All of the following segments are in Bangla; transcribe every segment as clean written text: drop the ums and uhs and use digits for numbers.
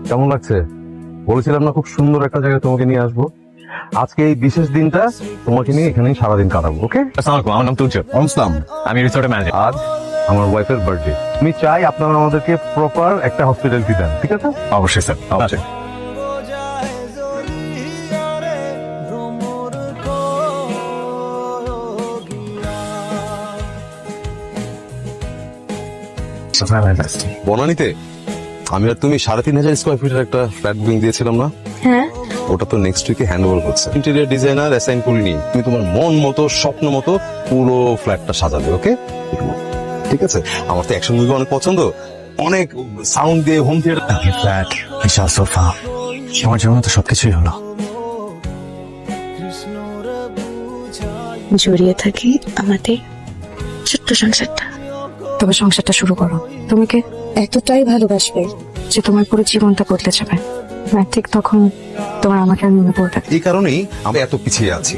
কেমন লাগছে? বলেছিলাম না খুব সুন্দর একটা জায়গায় তোমাকে নিয়ে আসবো। আজকে এই বিশেষ দিনটা তোমাকে নিয়ে এখানেই সারাদিন কাটাবো। ওকে? আসসালামু আলাইকুম, আমার নাম তুলছে। আসসালাম। আমি রিসোর্টের ম্যানেজার। আজ আমার ওয়াইফের বার্থডে। আমি চাই আপনারা আমাদেরকে প্রপার একটা হসপিটালিটি দেন, ঠিক আছে? অবশ্যই স্যার, অবশ্যই। বনানীতে আমি আর তুমি 3,500 স্কোয়ার ফিটের একটা ফ্ল্যাট বুকিং দিয়েছিলাম না? হ্যাঁ, ওটা তো নেক্সট উইকে হ্যান্ড ওভার হচ্ছে। ইন্টেরিয়র ডিজাইনার অ্যাসাইন করিনি, তুমি তোমার মন মতো স্বপ্ন মতো পুরো ফ্ল্যাটটা সাজাবে। ওকে? ঠিক আছে। আমার তো অ্যাকশন মুভি অনেক পছন্দ, অনেক সাউন্ড দিয়ে হোম থিয়েটার। ফ্ল্যাট, বিশাল সোফা, আমার জন্য তো সবকিছুই হলো। জড়িয়ে থাকি আমাদের ছোট্ট সংসারটা। তবে সংসারটা শুরু করো। তুমি কে এতটাই ভালোবাসবে যে তোমার পুরো জীবনটা বদলে যাবে। আর ঠিক তখন তোমার আমাকে আর মনে পড়বে। এই কারণেই আমরা এত পিছিয়ে আছি।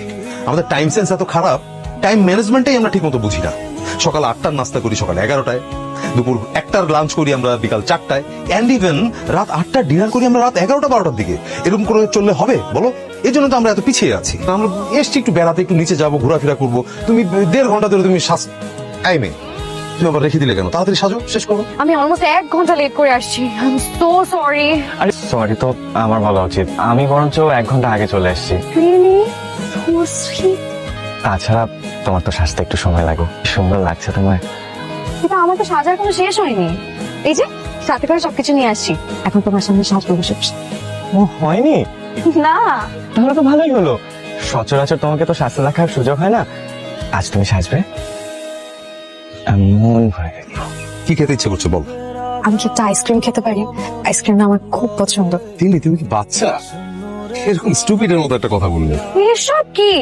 আমাদের টাইম সেন্স এত খারাপ, টাইম ম্যানেজমেন্টটাই আমরা ঠিক মতো বুঝি না। সকাল 8টার নাস্তা করি সকাল 11টায়, দুপুর 1টার লাঞ্চ করি আমরা বিকাল 4টায়, এন্ড ইভেন রাত 8টার ডিনার করি আমরা রাত 11টা 12টার দিকে। এরকম করে চললে হবে বলো? এই জন্য তো আমরা এত পিছিয়ে আছি। আমরা এসছি একটু বেড়াতে, একটু নিচে যাবো, ঘোরাফেরা করবো। তুমি 1.5 ঘন্টা ধরে তুমি টাইমে তুমি আবার রেখে দিলে কেন? তাড়াতাড়ি সাজো, শেষ করো। আমি অলমোস্ট 1 ঘন্টা লেট করে আসছি। I am so sorry. আরে সরি তো আমার বলা উচিত, আমি বরঞ্চ 1 ঘন্টা আগে চলে এসেছি। Really so sweet. তাছাড়া তোমার তো সাজতে একটু সময় লাগে। সুন্দর লাগছে তোমায়। কিন্তু আমার তো সাজার কোনো শেষ হয়নি। এই যে সাথে করে সবকিছু নিয়ে আসছি, এখন তোমার সামনে সাজবো বসে বসে। ও হয়নি? না, তাহলে তো ভালোই হলো। সচরাচর তোমাকে তো সাজতে দেখার সুযোগ হয় না, আজ তুমি সাজবে, আমি মন ভরে দেখবো। কি খেতে ইচ্ছে করছে বল? আমি কি একটা আইসক্রিম খেতে পারি? আইসক্রিম আমার খুব পছন্দ। তুমি কি বাচ্চা? এরকম স্টুপিডের মতো একটা কথা বললে। এসব কি?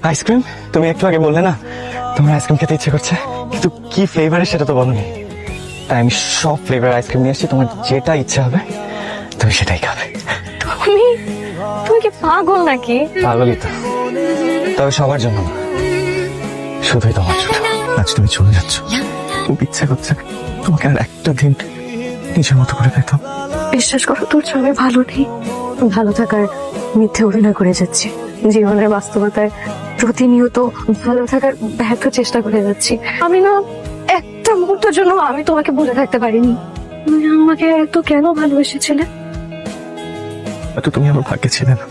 আইসক্রিম? তুমি একটু আগে বললে না তোমার আইসক্রিম খেতে ইচ্ছে করছে, কিন্তু কি ফ্লেভারের সেটা তো বলোনি। তাই আমি সব ফ্লেভার আইসক্রিম নিয়ে এসেছি, তোমার যেটা ইচ্ছা হবে তুমি সেটাই খাবে। তুমি তুমি কি পাগল নাকি? পাগলই তো, তবে সবার জন্য না, শুধুই তোমার জন্য। আজ তুমি চলে যাচ্ছ, খুব ইচ্ছা করছে তোমাকে আর একটা দিন নিজের মতো করে পেতাম। বিশ্বাস করো, তোর ছবি ভালো নেই। ভালো থাকার মিথ্যে অভিনয় করে যাচ্ছি। জীবনের বাস্তবতায় প্রতিনিয়ত ভালো থাকার ব্যর্থ চেষ্টা করে যাচ্ছি। আমি না একটা মুহূর্তের জন্য আমি তোমাকে ভুলে থাকতে পারিনি। তুমি আমাকে এত কেন ভালোবেসেছিলে? তুমি আমার ভাগ্যে ছিলে না।